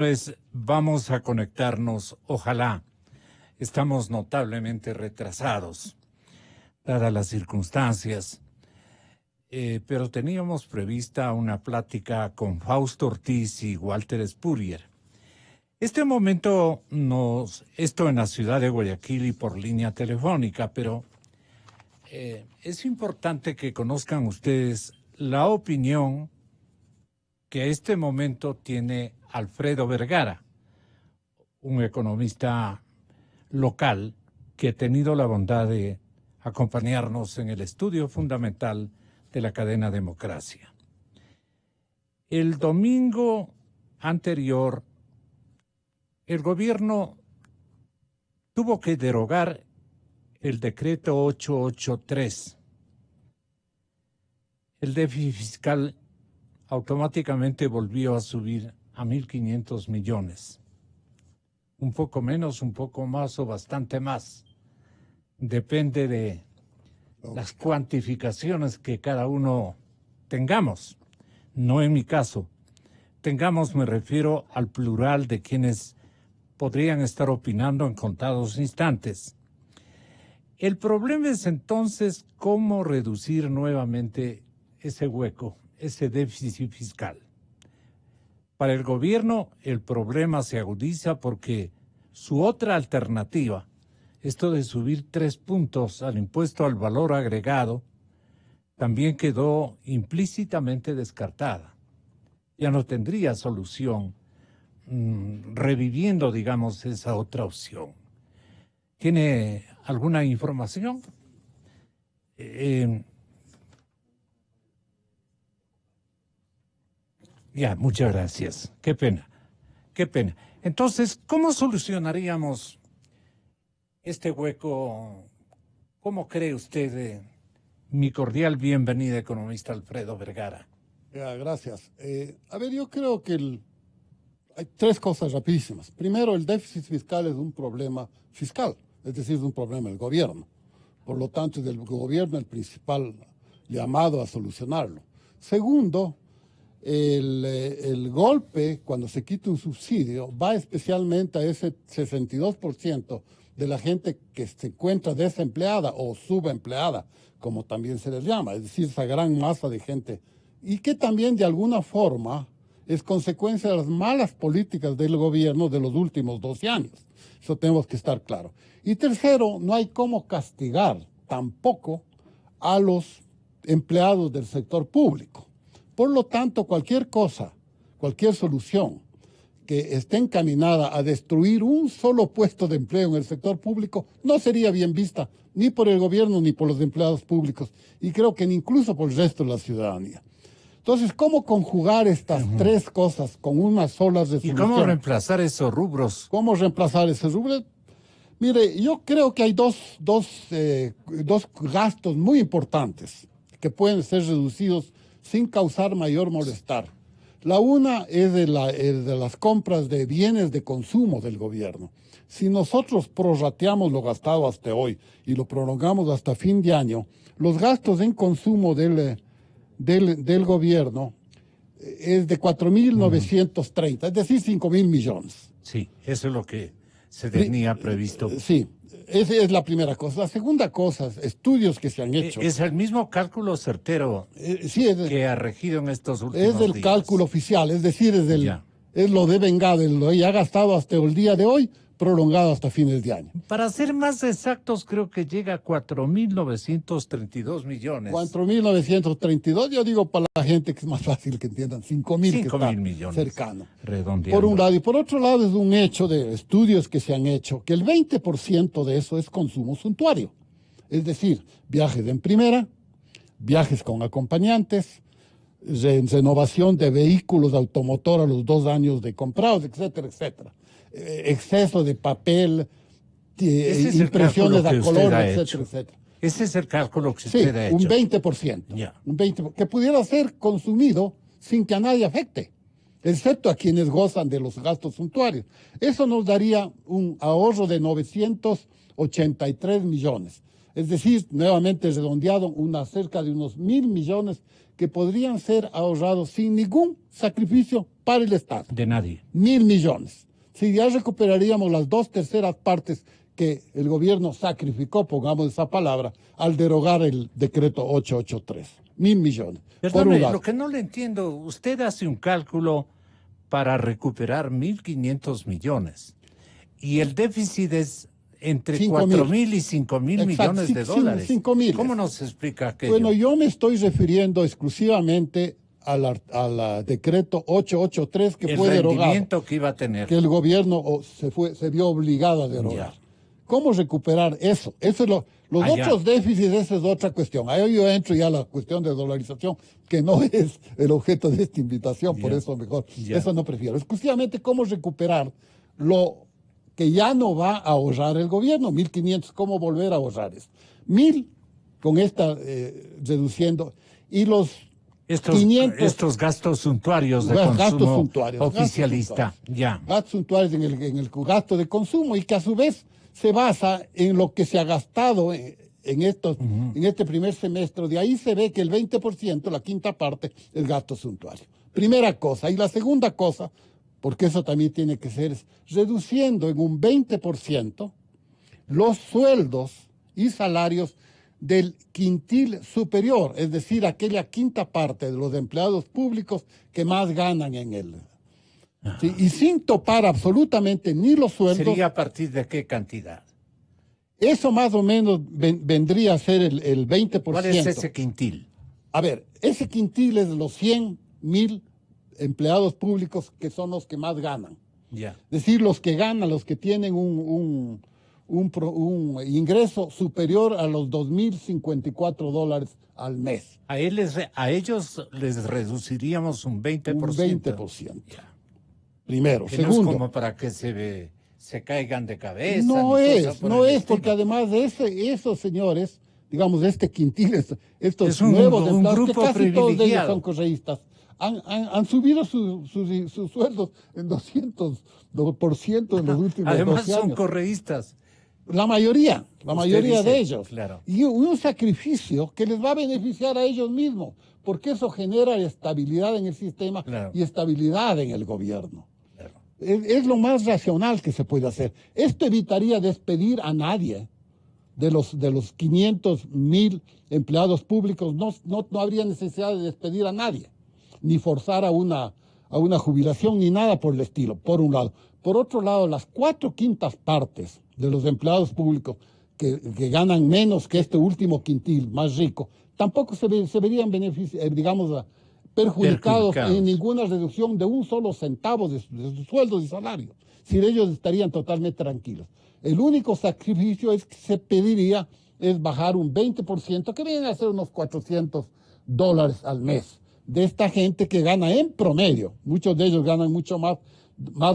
Pues vamos a conectarnos, ojalá. Estamos notablemente retrasados, dadas las circunstancias, pero teníamos prevista una plática con Fausto Ortiz y Walter Spurrier. Este momento esto en la ciudad de Guayaquil y por línea telefónica, pero es importante que conozcan ustedes la opinión que a este momento tiene Alfredo Vergara, un economista local que ha tenido la bondad de acompañarnos en el estudio fundamental de la cadena Democracia. El domingo anterior, el gobierno tuvo que derogar el decreto 883. El déficit fiscal automáticamente volvió a subir a 1.500 millones. Un poco menos, un poco más o bastante más. Depende de las cuantificaciones que cada uno tengamos. No en mi caso. Tengamos, me refiero al plural de quienes podrían estar opinando en contados instantes. El problema es entonces cómo reducir nuevamente ese hueco, ese déficit fiscal. Para el gobierno el problema se agudiza porque su otra alternativa, esto de subir 3 puntos al impuesto al valor agregado, también quedó implícitamente descartada. Ya no tendría solución, reviviendo, digamos, esa otra opción. ¿Tiene alguna información? Ya, muchas gracias. Qué pena, qué pena. Entonces, ¿cómo solucionaríamos este hueco? ¿Cómo cree usted, mi cordial bienvenida, economista Alfredo Vergara? Ya, gracias. Yo creo que hay 3 cosas rapidísimas. Primero, el déficit fiscal es un problema fiscal, es decir, es un problema del gobierno. Por lo tanto, es del gobierno el principal llamado a solucionarlo. Segundo, el golpe, cuando se quita un subsidio, va especialmente a ese 62% de la gente que se encuentra desempleada o subempleada, como también se les llama, es decir, esa gran masa de gente, y que también de alguna forma es consecuencia de las malas políticas del gobierno de los últimos 12 años. Eso tenemos que estar claro. Y tercero, no hay cómo castigar tampoco a los empleados del sector público. Por lo tanto, cualquier cosa, cualquier solución que esté encaminada a destruir un solo puesto de empleo en el sector público no sería bien vista ni por el gobierno ni por los empleados públicos y creo que ni incluso por el resto de la ciudadanía. Entonces, ¿cómo conjugar estas 3 cosas con una sola resolución? ¿Y cómo reemplazar esos rubros? ¿Cómo reemplazar esos rubros? Mire, yo creo que hay dos gastos muy importantes que pueden ser reducidos sin causar mayor molestar. La una es de las compras de bienes de consumo del gobierno. Si nosotros prorrateamos lo gastado hasta hoy y lo prolongamos hasta fin de año, los gastos en consumo del gobierno es de 4.930, es decir, 5.000 millones. Sí, eso es lo que se tenía previsto. Sí. Esa es la primera cosa. La segunda cosa, estudios que se han hecho. Es el mismo cálculo certero que ha regido en estos últimos días. Es el cálculo oficial, es decir, es lo devengado, lo ya gastado hasta el día de hoy, prolongado hasta fines de año. Para ser más exactos, creo que llega a 4.932 millones. 4.932, yo digo para la gente que es más fácil que entiendan, 5.000 que está millones, cercano. Redondeando. Por un lado, y por otro lado es un hecho de estudios que se han hecho, que el 20% de eso es consumo suntuario. Es decir, viajes en primera, viajes con acompañantes, renovación de vehículos automotor a los 2 años de comprados, etcétera, etcétera. Exceso de papel, impresiones a color, etcétera, etcétera. Ese es el cálculo que usted ha hecho. Un 20%. Yeah. Un 20%, que pudiera ser consumido sin que a nadie afecte, excepto a quienes gozan de los gastos suntuarios. Eso nos daría un ahorro de 983 millones. Es decir, nuevamente redondeado, cerca de unos 1.000 millones que podrían ser ahorrados sin ningún sacrificio para el Estado. De nadie. 1.000 millones. Si ya recuperaríamos las 2/3 partes que el gobierno sacrificó, pongamos esa palabra, al derogar el decreto 883. 1.000 millones. Perdone, lo que no le entiendo, usted hace un cálculo para recuperar 1.500 millones y el déficit es entre 4.000 y 5.000 millones de dólares. 5.000. ¿Cómo nos explica aquello? Bueno, yo me estoy refiriendo exclusivamente al decreto 883 que fue derogado. El rendimiento que iba a tener. Que el gobierno se vio obligado a derogar. Ya. ¿Cómo recuperar eso? Eso es los otros déficits, esa es otra cuestión. Ahí yo entro ya a la cuestión de dolarización, que no es el objeto de esta invitación, por eso mejor. Eso no prefiero. Exclusivamente cómo recuperar lo que ya no va a ahorrar el gobierno, 1.500, cómo volver a ahorrar eso. 1.000 con esta reduciendo, y los 500... Estos gastos suntuarios de consumo oficialista. Gastos suntuarios en el gasto de consumo, y que a su vez se basa en lo que se ha gastado en este primer semestre. De ahí se ve que el 20%, la quinta parte, es gasto suntuario. Primera cosa. Y la segunda cosa, porque eso también tiene que ser, es reduciendo en un 20% los sueldos y salarios del quintil superior, es decir, aquella quinta parte de los empleados públicos que más ganan en él. ¿Sí? Y sin topar absolutamente ni los sueldos. ¿Sería a partir de qué cantidad? Eso más o menos vendría a ser el 20%. ¿Cuál es ese quintil? A ver, ese quintil es de los 100.000 empleados públicos que son los que más ganan. Ya. Es decir, los que ganan, los que tienen un ingreso superior a los $2.054 al mes. A ellos les reduciríamos un 20%. Un 20%. Ya. Primero. Que segundo. No es como para que se caigan de cabeza. No es, porque además de esos señores, digamos, este quintil, estos nuevos empleados, que casi todos de ellos son correístas, han subido sus sueldos en 200% en los últimos 12 años. Además son correístas. La mayoría de ellos. Claro. Y un sacrificio que les va a beneficiar a ellos mismos, porque eso genera estabilidad en el sistema y estabilidad en el gobierno. Claro. Es lo más racional que se puede hacer. Esto evitaría despedir a nadie de los 500.000 empleados públicos. No habría necesidad de despedir a nadie, ni forzar a una jubilación, ni nada por el estilo, por un lado. Por otro lado, las 4/5 partes de los empleados públicos que ganan menos que este último quintil más rico, tampoco se verían perjudicados en ninguna reducción de un solo centavo de sus sueldos y salarios. Si ellos estarían totalmente tranquilos. El único sacrificio que se pediría es bajar un 20%, que viene a ser unos $400 al mes, de esta gente que gana en promedio. Muchos de ellos ganan mucho más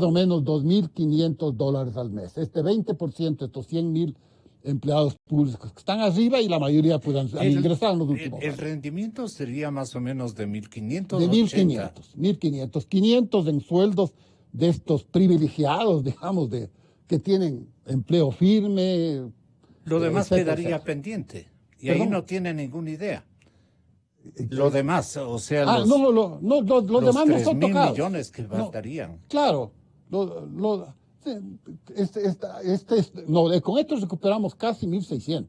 o menos $2.500 al mes. Este 20%, estos 100.000 empleados públicos que están arriba, y la mayoría puedan ingresar en los últimos años. El rendimiento sería más o menos de 1.500. De 1.500. 500 en sueldos de estos privilegiados, digamos, que tienen empleo firme. Lo demás quedaría pendiente. Y ahí no tiene ninguna idea. Lo demás, o sea, los demás no son tocados. 3.000 millones que faltarían. Claro. Con esto recuperamos casi 1.600.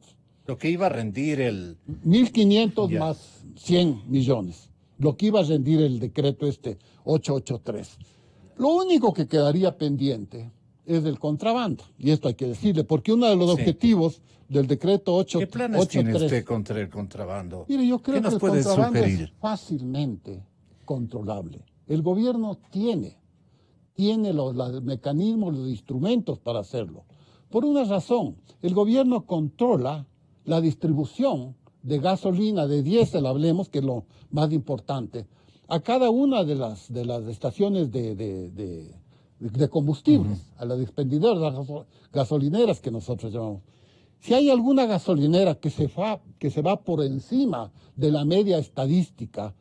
Lo que iba a rendir 1.500 más 100 millones. Lo que iba a rendir el decreto 883. Lo único que quedaría pendiente es el contrabando. Y esto hay que decirle, porque uno de los objetivos del decreto 883... ¿Qué planes tiene usted contra el contrabando? Mire, yo creo que el contrabando es fácilmente controlable. El gobierno tiene los mecanismos, los instrumentos para hacerlo. Por una razón, el gobierno controla la distribución de gasolina, de diésel, hablemos, que es lo más importante, a cada una de las estaciones de combustibles, a las expendidoras, las gasolineras que nosotros llamamos. Si hay alguna gasolinera que se va por encima de la media estadística,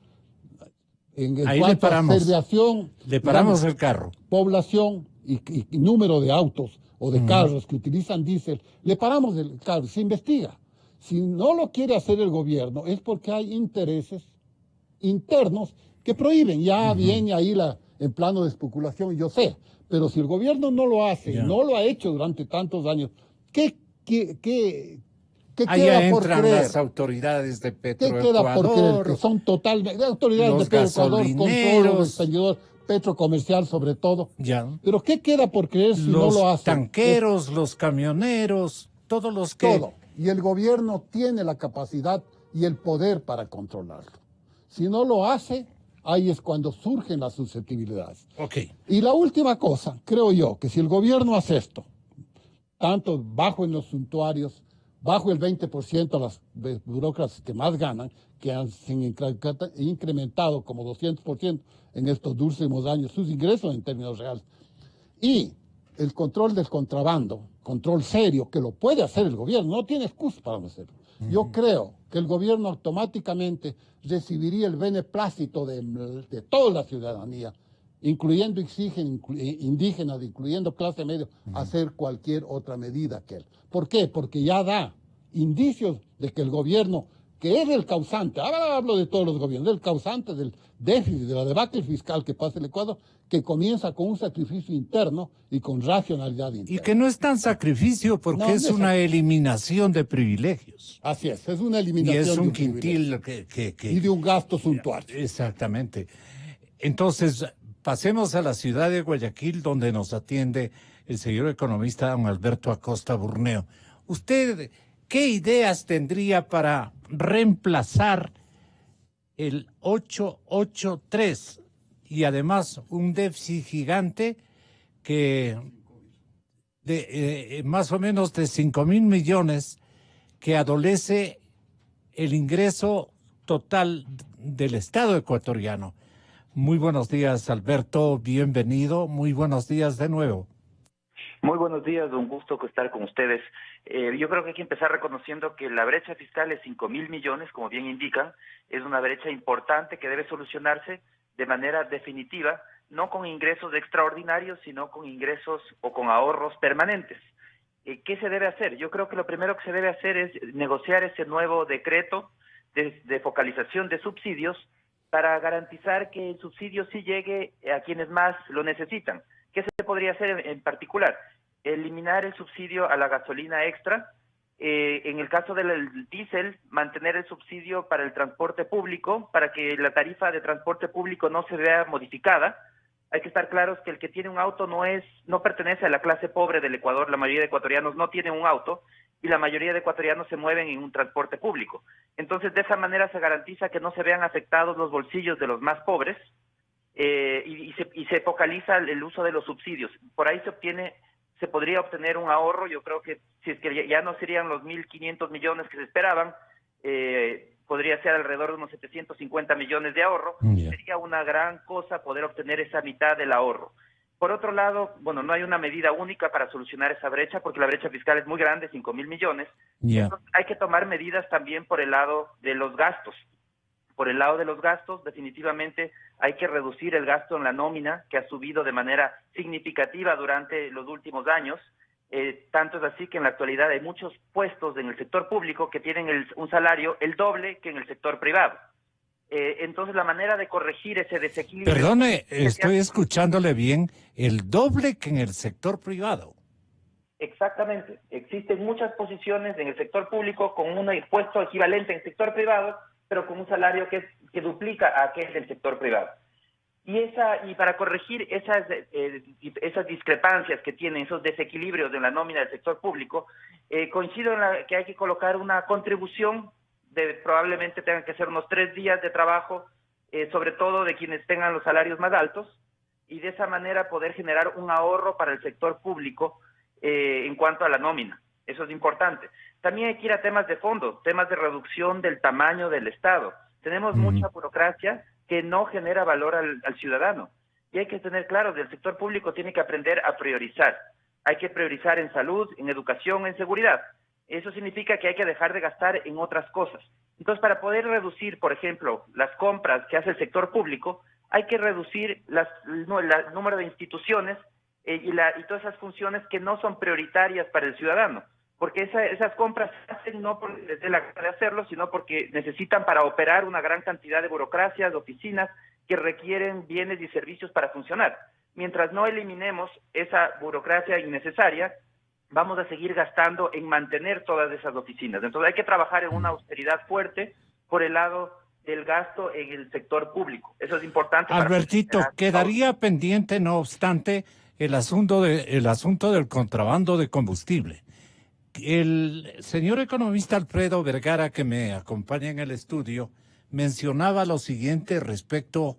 en cuanto a serviación, le paramos el carro, población y número de autos o de carros que utilizan diésel, le paramos el carro, se investiga. Si no lo quiere hacer el gobierno es porque hay intereses internos que prohíben. Ya viene ahí en plano de especulación, yo sé. Pero si el gobierno no lo hace, no lo ha hecho durante tantos años, ¿qué Allá queda por entran creer? las autoridades de ¿Qué queda por creer? Que Petroecuador, son totalmente autoridades de los Petroecuador, control los gasolineros, expendedores, Petrocomercial sobre todo. ya, Pero ¿qué queda por creer si no lo los hacen? Es tanqueros, los camioneros, todos los que... todo. Y el gobierno tiene la capacidad y el poder para controlarlo. Si no lo hace, ahí es cuando surgen las susceptibilidades. Ok. Y la última cosa, creo yo, que si el gobierno hace esto, tanto bajo en los suntuarios, bajo el 20% a las burócratas que más ganan, que han incrementado como 200% en estos últimos años sus ingresos en términos reales, y el control del contrabando, control serio, que lo puede hacer el gobierno, no tiene excusa para no hacerlo. Yo creo que el gobierno automáticamente recibiría el beneplácito de toda la ciudadanía, incluyendo indígenas, incluyendo clase media, hacer cualquier otra medida que él. ¿Por qué? Porque ya da indicios de que el gobierno, que es el causante, ahora hablo de todos los gobiernos, el causante del déficit, de la debacle fiscal que pasa el Ecuador, que comienza con un sacrificio interno y con racionalidad interna. Y que no es tan sacrificio porque es una eliminación de privilegios. Así es una eliminación y es un de quintil y de un gasto suntuario. Exactamente. Entonces, pasemos a la ciudad de Guayaquil, donde nos atiende el señor economista don Alberto Acosta Burneo. ¿Usted qué ideas tendría para reemplazar el 883 y además un déficit gigante que de más o menos de 5.000 millones que adolece el ingreso total del Estado ecuatoriano? Muy buenos días, Alberto, bienvenido, muy buenos días de nuevo. Muy buenos días, un gusto estar con ustedes. Yo creo que hay que empezar reconociendo que la brecha fiscal de 5.000 millones, como bien indican, es una brecha importante que debe solucionarse de manera definitiva, no con ingresos extraordinarios, sino con ingresos o con ahorros permanentes. ¿Qué se debe hacer? Yo creo que lo primero que se debe hacer es negociar ese nuevo decreto de focalización de subsidios para garantizar que el subsidio sí llegue a quienes más lo necesitan. ¿Qué se podría hacer en particular? Eliminar el subsidio a la gasolina extra. En el caso del diésel, mantener el subsidio para el transporte público, para que la tarifa de transporte público no se vea modificada. Hay que estar claros que el que tiene un auto no pertenece a la clase pobre del Ecuador. La mayoría de ecuatorianos no tienen un auto y la mayoría de ecuatorianos se mueven en un transporte público. Entonces, de esa manera se garantiza que no se vean afectados los bolsillos de los más pobres y se focaliza el uso de los subsidios. Por ahí se podría obtener un ahorro. Yo creo que si es que ya no serían los 1.500 millones que se esperaban, podría ser alrededor de unos 750 millones de ahorro. Sería una gran cosa poder obtener esa mitad del ahorro. Por otro lado, bueno, no hay una medida única para solucionar esa brecha, porque la brecha fiscal es muy grande, 5.000 millones. Entonces, hay que tomar medidas también por el lado de los gastos. Por el lado de los gastos, definitivamente hay que reducir el gasto en la nómina, que ha subido de manera significativa durante los últimos años. Tanto es así que en la actualidad hay muchos puestos en el sector público que tienen un salario el doble que en el sector privado. Entonces, la manera de corregir ese desequilibrio... Perdone, estoy escuchándole bien, el doble que en el sector privado. Exactamente. Existen muchas posiciones en el sector público con un puesto equivalente en el sector privado, pero con un salario que duplica a aquel del sector privado. Y para corregir esas discrepancias que tienen, esos desequilibrios de la nómina del sector público, coincido en que hay que colocar una contribución probablemente tengan que ser unos 3 días de trabajo, sobre todo de quienes tengan los salarios más altos, y de esa manera poder generar un ahorro para el sector público en cuanto a la nómina. Eso es importante. También hay que ir a temas de fondo, temas de reducción del tamaño del Estado. Tenemos mucha burocracia que no genera valor al ciudadano. Y hay que tener claro que el sector público tiene que aprender a priorizar. Hay que priorizar en salud, en educación, en seguridad. Eso significa que hay que dejar de gastar en otras cosas. Entonces, para poder reducir, por ejemplo, las compras que hace el sector público, hay que reducir el número de instituciones y todas esas funciones que no son prioritarias para el ciudadano. porque esas compras se hacen no por les dé la gana de hacerlo, sino porque necesitan para operar una gran cantidad de burocracias, de oficinas que requieren bienes y servicios para funcionar. Mientras no eliminemos esa burocracia innecesaria, vamos a seguir gastando en mantener todas esas oficinas. Entonces hay que trabajar en una austeridad fuerte por el lado del gasto en el sector público. Eso es importante. Albertito, quedaría pendiente, no obstante, el asunto del contrabando de combustible. El señor economista Alfredo Vergara, que me acompaña en el estudio, mencionaba lo siguiente respecto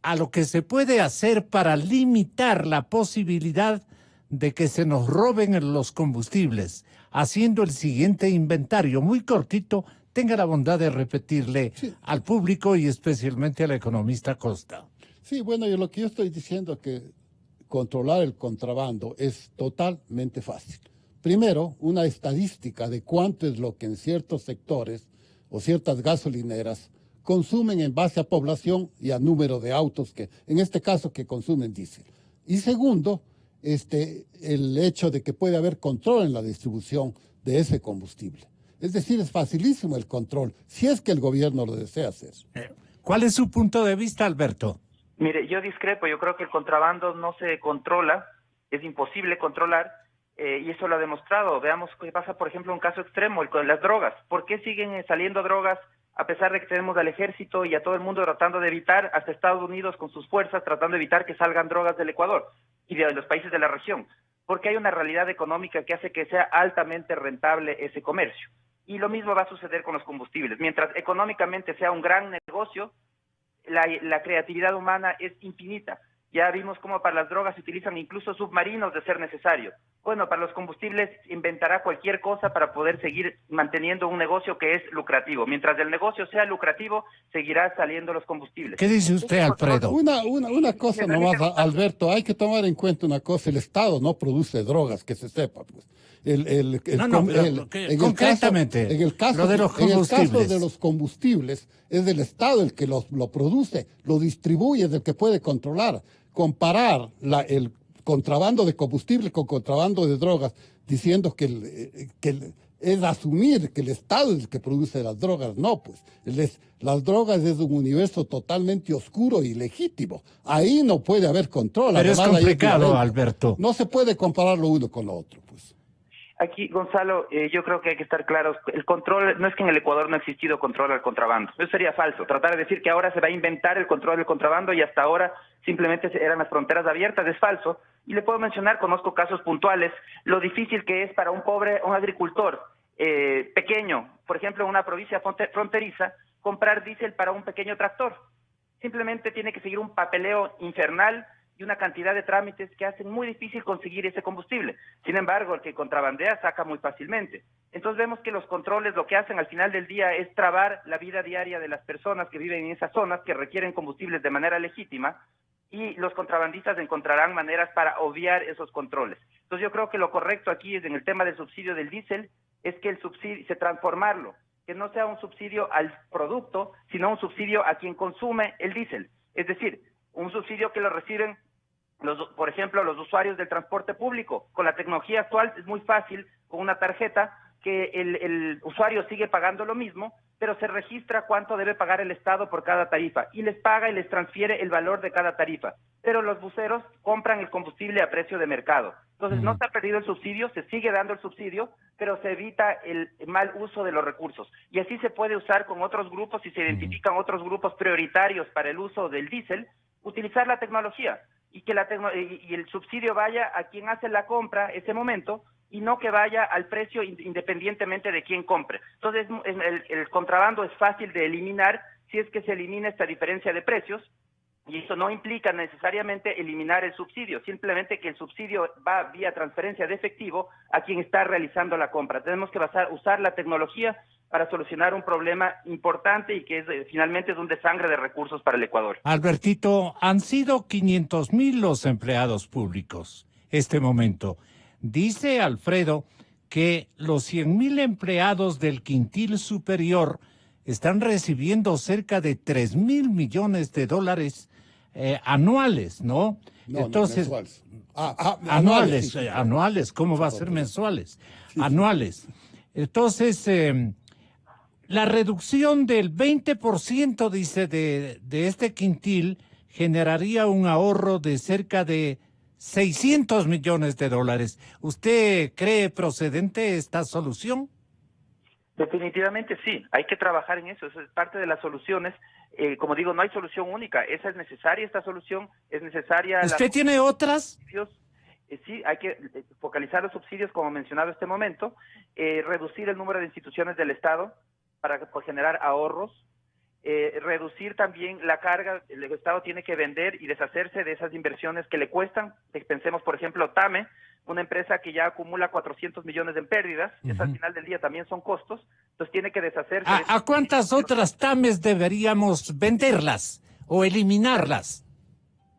a lo que se puede hacer para limitar la posibilidad de que se nos roben los combustibles, haciendo el siguiente inventario, muy cortito. Tenga la bondad de repetirle al público y especialmente al economista Costa. Sí, bueno, lo que yo estoy diciendo es que controlar el contrabando es totalmente fácil. Primero, una estadística de cuánto es lo que en ciertos sectores o ciertas gasolineras consumen en base a población y a número de autos, que en este caso que consumen diésel. Y segundo, el hecho de que puede haber control en la distribución de ese combustible. Es decir, es facilísimo el control, si es que el gobierno lo desea hacer. ¿Cuál es su punto de vista, Alberto? Mire, yo discrepo, yo creo que el contrabando no se controla, es imposible controlar, y eso lo ha demostrado. Veamos qué pasa, por ejemplo, un caso extremo, el con las drogas. ¿Por qué siguen saliendo drogas a pesar de que tenemos al ejército y a todo el mundo tratando de evitar, hasta Estados Unidos con sus fuerzas, tratando de evitar que salgan drogas del Ecuador y de los países de la región? Porque hay una realidad económica que hace que sea altamente rentable ese comercio. Y lo mismo va a suceder con los combustibles. Mientras económicamente sea un gran negocio, la creatividad humana es infinita. Ya vimos cómo para las drogas se utilizan incluso submarinos de ser necesario. Bueno, para los combustibles inventará cualquier cosa para poder seguir manteniendo un negocio que es lucrativo. Mientras el negocio sea lucrativo, seguirá saliendo los combustibles. ¿Qué dice usted, Alfredo? Una cosa nomás, Alberto, hay que tomar en cuenta una cosa: el Estado no produce drogas, que se sepa, pues. Concretamente, en el caso de los combustibles, es el Estado el que lo produce, lo distribuye, es el que puede controlar. Comparar el contrabando de combustible con contrabando de drogas, diciendo que es asumir que el Estado es el que produce las drogas. No, pues, las drogas es un universo totalmente oscuro y legítimo. Ahí no puede haber control. Pero es complicado, Alberto. No se puede comparar lo uno con lo otro, pues. Aquí, Gonzalo, yo creo que hay que estar claros. El control, no es que en el Ecuador no ha existido control al contrabando. Eso sería falso. Tratar de decir que ahora se va a inventar el control del contrabando y hasta ahora simplemente eran las fronteras abiertas es falso. Y le puedo mencionar, conozco casos puntuales, lo difícil que es para un agricultor pequeño, por ejemplo, en una provincia fronteriza, comprar diésel para un pequeño tractor. Simplemente tiene que seguir un papeleo infernal y una cantidad de trámites que hacen muy difícil conseguir ese combustible. Sin embargo, el que contrabandea saca muy fácilmente. Entonces vemos que los controles lo que hacen al final del día es trabar la vida diaria de las personas que viven en esas zonas, que requieren combustibles de manera legítima, y los contrabandistas encontrarán maneras para obviar esos controles. Entonces yo creo que lo correcto aquí es, en el tema del subsidio del diésel, es que el subsidio se transformarlo, que no sea un subsidio al producto, sino un subsidio a quien consume el diésel. Es decir, un subsidio que lo reciben por ejemplo, los usuarios del transporte público. Con la tecnología actual es muy fácil, con una tarjeta, que el usuario sigue pagando lo mismo, pero se registra cuánto debe pagar el Estado por cada tarifa, y les paga y les transfiere el valor de cada tarifa. Pero los buceros compran el combustible a precio de mercado. Entonces no se ha perdido el subsidio, se sigue dando el subsidio, pero se evita el mal uso de los recursos. Y así se puede usar con otros grupos, si se identifican otros grupos prioritarios para el uso del diésel, utilizar la tecnología. Y que y el subsidio vaya a quien hace la compra ese momento, y no que vaya al precio independientemente de quién compre. Entonces el contrabando es fácil de eliminar si es que se elimina esta diferencia de precios, y eso no implica necesariamente eliminar el subsidio, simplemente que el subsidio va vía transferencia de efectivo a quien está realizando la compra. Tenemos que usar la tecnología para solucionar un problema importante y que finalmente es un desangre de recursos para el Ecuador. Albertito, han sido 500,000 los empleados públicos este momento. Dice Alfredo que los 100,000 empleados del quintil superior están recibiendo cerca de 3,000 millones de dólares anuales, ¿no? No, Entonces, mensuales. anuales, sí. anuales, ¿cómo va a ser mensuales? Anuales. Entonces, la reducción del 20%, dice, de este quintil generaría un ahorro de cerca de 600 millones de dólares. ¿Usted cree procedente esta solución? Definitivamente sí, hay que trabajar en eso es parte de las soluciones. Como digo, no hay solución única, esa es necesaria, esta solución es necesaria. ¿Usted tiene otras? Sí, hay que focalizar los subsidios, como mencionado este momento, reducir el número de instituciones del Estado para generar ahorros, reducir también la carga. El Estado tiene que vender y deshacerse de esas inversiones que le cuestan. Pensemos, por ejemplo, TAME, una empresa que ya acumula 400 millones en pérdidas, eso al final del día también son costos, entonces tiene que deshacerse de... ¿A cuántas otras TAMES deberíamos venderlas o eliminarlas?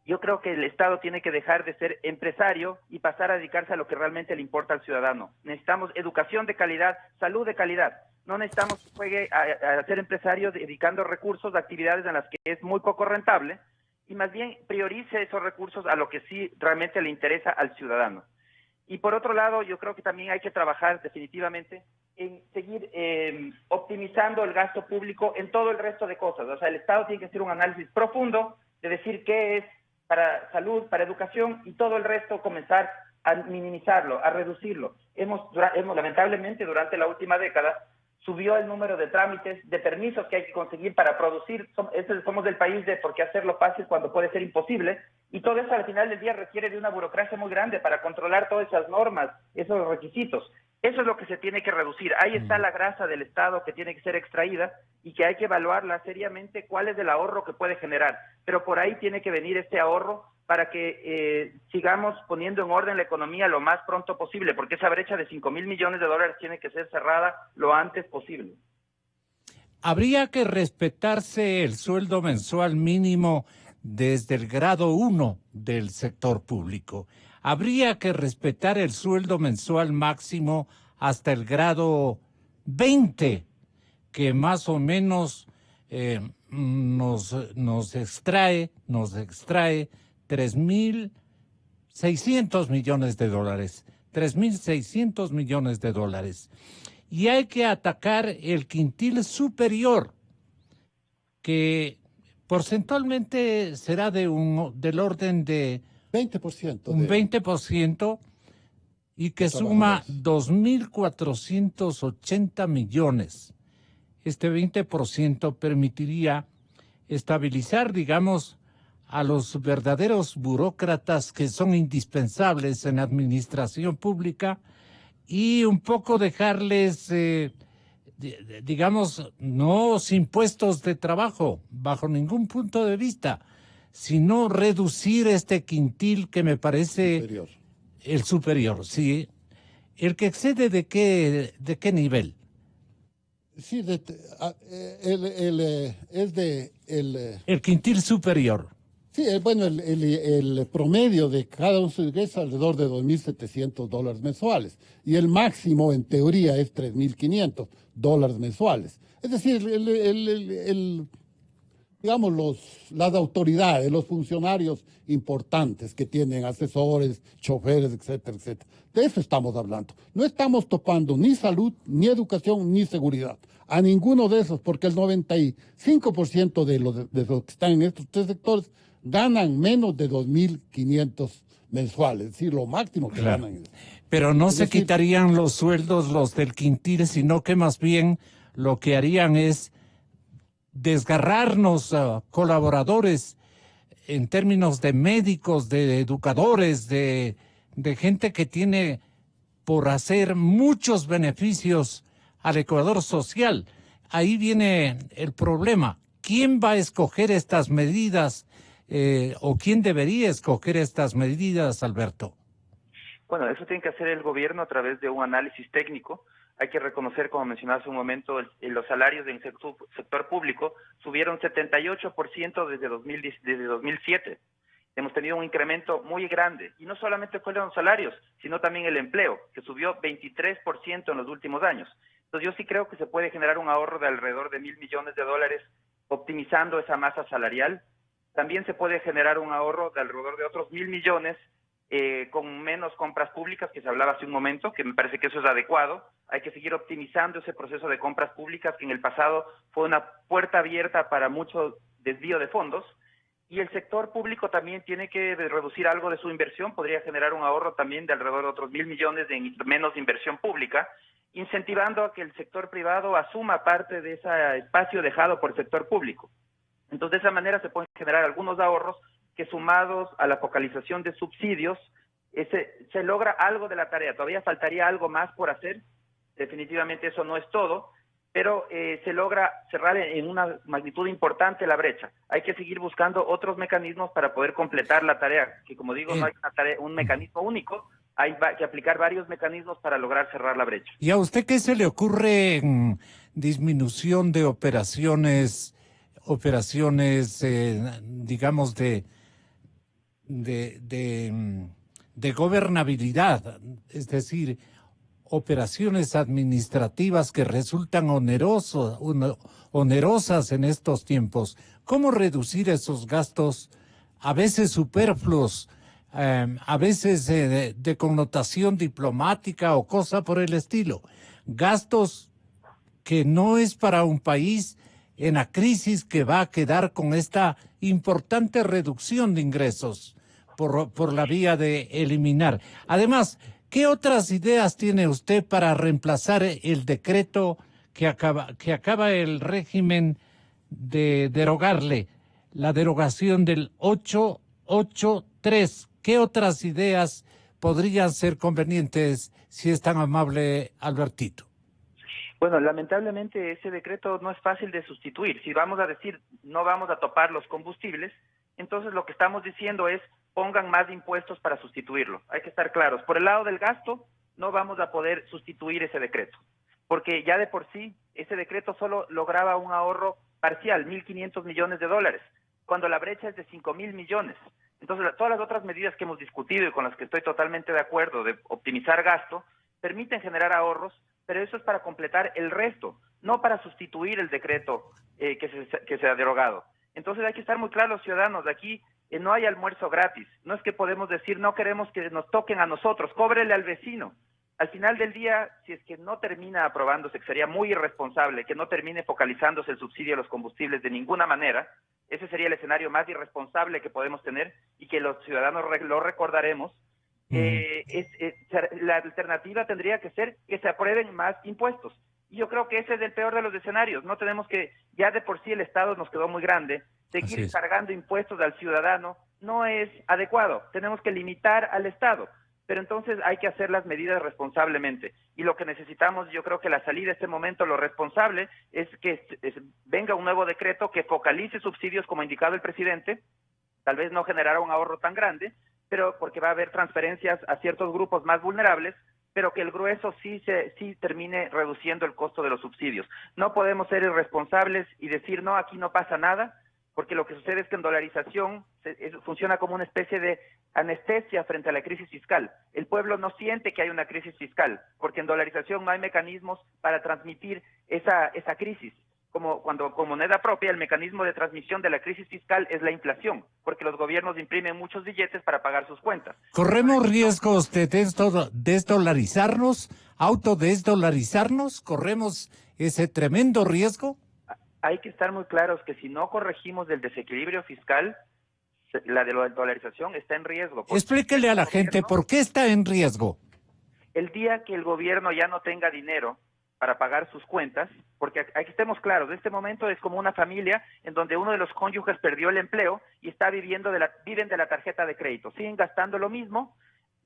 Yo creo que el Estado tiene que dejar de ser empresario y pasar a dedicarse a lo que realmente le importa al ciudadano. Necesitamos educación de calidad, salud de calidad. No necesitamos que juegue a ser empresario dedicando recursos a actividades en las que es muy poco rentable, y más bien priorice esos recursos a lo que sí realmente le interesa al ciudadano. Y por otro lado, yo creo que también hay que trabajar definitivamente en seguir optimizando el gasto público en todo el resto de cosas. O sea, el Estado tiene que hacer un análisis profundo de decir qué es para salud, para educación, y todo el resto comenzar a minimizarlo, a reducirlo. Hemos lamentablemente, durante la última década, subió el número de trámites, de permisos que hay que conseguir para producir. Somos del país de por qué hacerlo fácil cuando puede ser imposible, y todo eso al final del día requiere de una burocracia muy grande para controlar todas esas normas, esos requisitos. Eso es lo que se tiene que reducir. Ahí está la grasa del Estado que tiene que ser extraída y que hay que evaluarla seriamente, cuál es el ahorro que puede generar. Pero por ahí tiene que venir este ahorro para que sigamos poniendo en orden la economía lo más pronto posible, porque esa brecha de 5.000 millones de dólares tiene que ser cerrada lo antes posible. Habría que respetarse el sueldo mensual mínimo desde el grado 1 del sector público. Habría que respetar el sueldo mensual máximo hasta el grado 20, que más o menos nos extrae 3.600 millones de dólares. 3.600 millones de dólares. Y hay que atacar el quintil superior, que porcentualmente será del orden de 20%. un 20%, y que suma 2.480 millones. Este 20% permitiría estabilizar, digamos, a los verdaderos burócratas que son indispensables en la administración pública, y un poco dejarles, digamos, no sin puestos de trabajo, bajo ningún punto de vista, sino reducir este quintil que me parece superior. El superior, sí. ¿El que excede de qué nivel? Sí, El quintil superior. Sí, bueno, el promedio de cada uno es alrededor de $2.700 mensuales, y el máximo en teoría es $3.500 mensuales. Es decir, digamos, las autoridades, los funcionarios importantes que tienen asesores, choferes, etcétera, etcétera. De eso estamos hablando. No estamos topando ni salud, ni educación, ni seguridad. A ninguno de esos, porque el 95% de los que están en estos tres sectores ganan menos de 2.500 mensuales, es decir, lo máximo que ganan. Pero no se quitarían los sueldos los del quintil, sino que más bien lo que harían es desgarrarnos a colaboradores en términos de médicos, de educadores, de gente que tiene por hacer muchos beneficios al Ecuador social. Ahí viene el problema. ¿Quién va a escoger estas medidas o quién debería escoger estas medidas, Alberto? Bueno, eso tiene que hacer el gobierno a través de un análisis técnico. Hay que reconocer, como mencionaba hace un momento, los salarios del sector público subieron 78% desde 2007. Hemos tenido un incremento muy grande, y no solamente fueron los salarios, sino también el empleo, que subió 23% en los últimos años. Entonces yo sí creo que se puede generar un ahorro de alrededor de $1.000 millones optimizando esa masa salarial. también se puede generar un ahorro de alrededor de otros 1.000 millones con menos compras públicas, que se hablaba hace un momento, que me parece que eso es adecuado. Hay que seguir optimizando ese proceso de compras públicas, que en el pasado fue una puerta abierta para mucho desvío de fondos. Y el sector público también tiene que reducir algo de su inversión, podría generar un ahorro también de alrededor de otros 1.000 millones de menos inversión pública, incentivando a que el sector privado asuma parte de ese espacio dejado por el sector público. Entonces, de esa manera se pueden generar algunos ahorros que, sumados a la focalización de subsidios, se logra algo de la tarea. Todavía faltaría algo más por hacer, definitivamente eso no es todo, pero se logra cerrar en una magnitud importante la brecha. Hay que seguir buscando otros mecanismos para poder completar la tarea, que como digo, no hay un mecanismo único, hay que aplicar varios mecanismos para lograr cerrar la brecha. ¿Y a usted qué se le ocurre en disminución de operaciones, digamos, de gobernabilidad? Es decir, operaciones administrativas que resultan onerosas en estos tiempos. ¿Cómo reducir esos gastos, a veces superfluos, a veces de connotación diplomática o cosa por el estilo? Gastos que no es para un país en la crisis que va a quedar con esta importante reducción de ingresos por la vía de eliminar. Además, ¿qué otras ideas tiene usted para reemplazar el decreto que acaba el régimen de derogarle, la derogación del 883? ¿Qué otras ideas podrían ser convenientes, si es tan amable, Albertito? Bueno, lamentablemente ese decreto no es fácil de sustituir. Si vamos a decir no vamos a topar los combustibles, entonces lo que estamos diciendo es pongan más impuestos para sustituirlo. Hay que estar claros. Por el lado del gasto, no vamos a poder sustituir ese decreto, porque ya de por sí ese decreto solo lograba un ahorro parcial, 1.500 millones de dólares, cuando la brecha es de 5.000 millones. Entonces, todas las otras medidas que hemos discutido y con las que estoy totalmente de acuerdo, de optimizar gasto, permiten generar ahorros, pero eso es para completar el resto, no para sustituir el decreto que se ha derogado. Entonces hay que estar muy claros los ciudadanos, de aquí no hay almuerzo gratis, no es que podemos decir no queremos que nos toquen a nosotros, cóbrele al vecino. Al final del día, si es que no termina aprobándose, que sería muy irresponsable, que no termine focalizándose el subsidio a los combustibles de ninguna manera, ese sería el escenario más irresponsable que podemos tener y que los ciudadanos lo recordaremos. La alternativa tendría que ser que se aprueben más impuestos. Y yo creo que ese es el peor de los escenarios. No tenemos que, ya de por sí el Estado nos quedó muy grande, seguir cargando impuestos al ciudadano no es adecuado. Tenemos que limitar al Estado, pero entonces hay que hacer las medidas responsablemente. Y lo que necesitamos, yo creo que la salida de este momento, lo responsable, es que venga un nuevo decreto que focalice subsidios como ha indicado el presidente. Tal vez no generará un ahorro tan grande, pero porque va a haber transferencias a ciertos grupos más vulnerables, pero que el grueso sí termine reduciendo el costo de los subsidios. No podemos ser irresponsables y decir, no, aquí no pasa nada, porque lo que sucede es que en dolarización funciona como una especie de anestesia frente a la crisis fiscal. El pueblo no siente que hay una crisis fiscal, porque en dolarización no hay mecanismos para transmitir esa crisis. Como cuando con moneda propia el mecanismo de transmisión de la crisis fiscal es la inflación, porque los gobiernos imprimen muchos billetes para pagar sus cuentas. ¿Corremos riesgos de desdolarizarnos, autodesdolarizarnos? ¿Corremos ese tremendo riesgo? Hay que estar muy claros que si no corregimos el desequilibrio fiscal, la dolarización está en riesgo. Explíquele a la gente por qué está en riesgo. El día que el gobierno ya no tenga dinero para pagar sus cuentas, porque aquí estemos claros, en este momento es como una familia en donde uno de los cónyuges perdió el empleo y está viven de la tarjeta de crédito, siguen gastando lo mismo,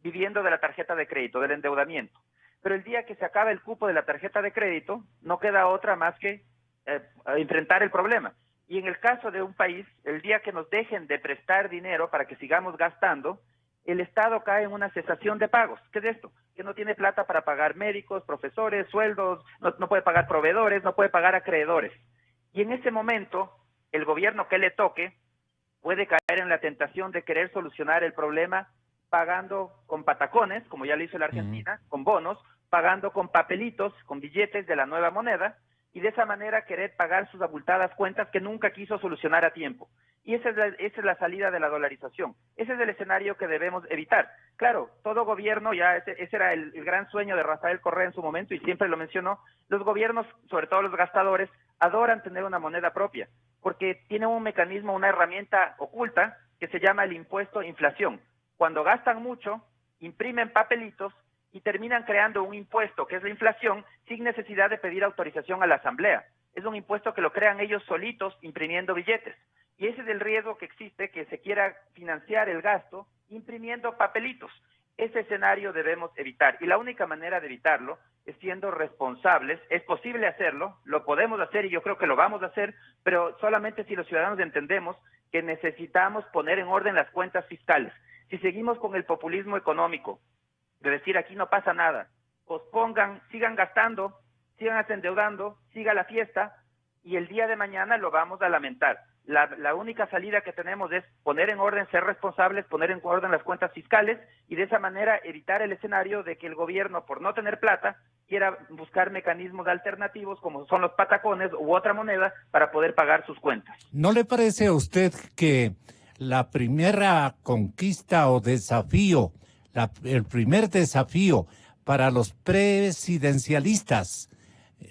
viviendo de la tarjeta de crédito, del endeudamiento. Pero el día que se acaba el cupo de la tarjeta de crédito, no queda otra más que enfrentar el problema. Y en el caso de un país, el día que nos dejen de prestar dinero para que sigamos gastando, el Estado cae en una cesación de pagos. ¿Qué es esto? Que no tiene plata para pagar médicos, profesores, sueldos, no puede pagar proveedores, no puede pagar acreedores. Y en ese momento, el gobierno que le toque puede caer en la tentación de querer solucionar el problema pagando con patacones, como ya lo hizo la Argentina, con bonos, pagando con papelitos, con billetes de la nueva moneda, y de esa manera querer pagar sus abultadas cuentas que nunca quiso solucionar a tiempo. Y esa es la salida de la dolarización. Ese es el escenario que debemos evitar. Claro, todo gobierno, ya ese era el gran sueño de Rafael Correa en su momento y siempre lo mencionó, los gobiernos, sobre todo los gastadores, adoran tener una moneda propia, porque tienen un mecanismo, una herramienta oculta que se llama el impuesto inflación. Cuando gastan mucho, imprimen papelitos y terminan creando un impuesto, que es la inflación, sin necesidad de pedir autorización a la Asamblea. Es un impuesto que lo crean ellos solitos imprimiendo billetes. Y ese es el riesgo que existe, que se quiera financiar el gasto imprimiendo papelitos. Ese escenario debemos evitar. Y la única manera de evitarlo es siendo responsables. Es posible hacerlo, lo podemos hacer y yo creo que lo vamos a hacer, pero solamente si los ciudadanos entendemos que necesitamos poner en orden las cuentas fiscales. Si seguimos con el populismo económico, de decir aquí no pasa nada, pospongan, sigan gastando, sigan endeudando, siga la fiesta y el día de mañana lo vamos a lamentar. La única salida que tenemos es poner en orden, ser responsables, poner en orden las cuentas fiscales y de esa manera evitar el escenario de que el gobierno, por no tener plata, quiera buscar mecanismos alternativos como son los patacones u otra moneda para poder pagar sus cuentas. ¿No le parece a usted que la primera conquista o desafío, el primer desafío para los presidencialistas,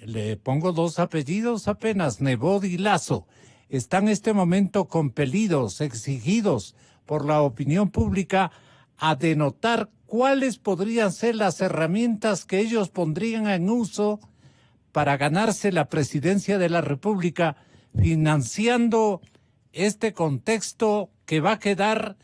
le pongo dos apellidos apenas, Nebot y Lasso, están en este momento compelidos, exigidos por la opinión pública a denotar cuáles podrían ser las herramientas que ellos pondrían en uso para ganarse la presidencia de la República, financiando este contexto que va a quedar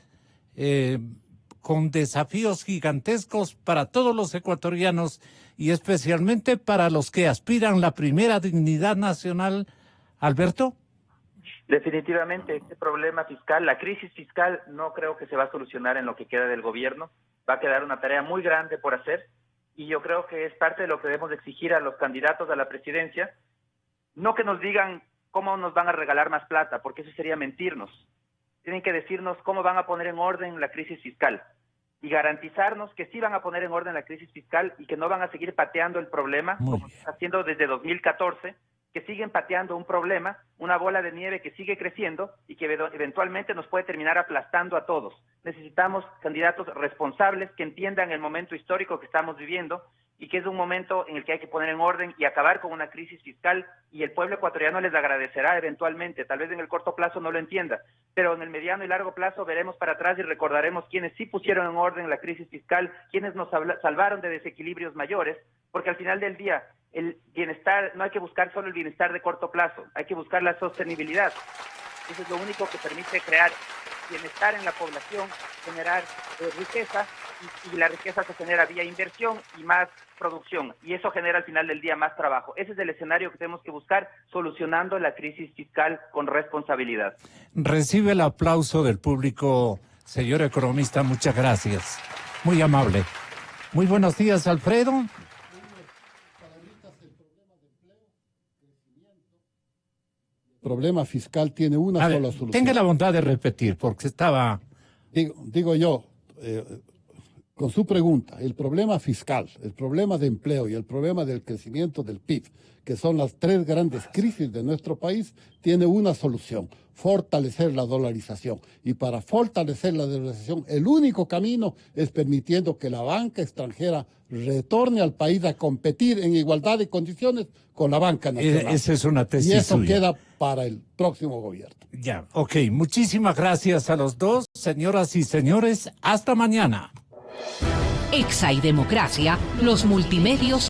con desafíos gigantescos para todos los ecuatorianos y especialmente para los que aspiran la primera dignidad nacional? Alberto. Definitivamente, este problema fiscal, la crisis fiscal, no creo que se va a solucionar en lo que queda del gobierno. Va a quedar una tarea muy grande por hacer y yo creo que es parte de lo que debemos exigir a los candidatos a la presidencia. No que nos digan cómo nos van a regalar más plata, porque eso sería mentirnos. Tienen que decirnos cómo van a poner en orden la crisis fiscal y garantizarnos que sí van a poner en orden la crisis fiscal y que no van a seguir pateando el problema, como está haciendo desde 2014, que siguen pateando un problema, una bola de nieve que sigue creciendo y que eventualmente nos puede terminar aplastando a todos. Necesitamos candidatos responsables que entiendan el momento histórico que estamos viviendo y que es un momento en el que hay que poner en orden y acabar con una crisis fiscal y el pueblo ecuatoriano les agradecerá eventualmente, tal vez en el corto plazo no lo entienda, pero en el mediano y largo plazo veremos para atrás y recordaremos quienes sí pusieron en orden la crisis fiscal, quienes nos salvaron de desequilibrios mayores, porque al final del día el bienestar, no hay que buscar solo el bienestar de corto plazo, hay que buscar la sostenibilidad. Eso es lo único que permite crear bienestar en la población, generar riqueza y la riqueza se genera vía inversión y más producción y eso genera al final del día más trabajo. Ese es el escenario que tenemos que buscar solucionando la crisis fiscal con responsabilidad. Recibe el aplauso del público, señor economista, muchas gracias. Muy amable. Muy buenos días, Alfredo. El problema fiscal tiene una sola solución. Tenga la bondad de repetir, porque estaba... Digo yo, con su pregunta, el problema fiscal, el problema de empleo y el problema del crecimiento del PIB, que son las tres grandes crisis de nuestro país, tiene una solución: fortalecer la dolarización. Y para fortalecer la dolarización, el único camino es permitiendo que la banca extranjera retorne al país a competir en igualdad de condiciones con la banca nacional. Esa es una tesis y eso suya. Queda para el próximo gobierno. Ya, ok. Muchísimas gracias a los dos, señoras y señores. Hasta mañana. Exa y Democracia, los multimedios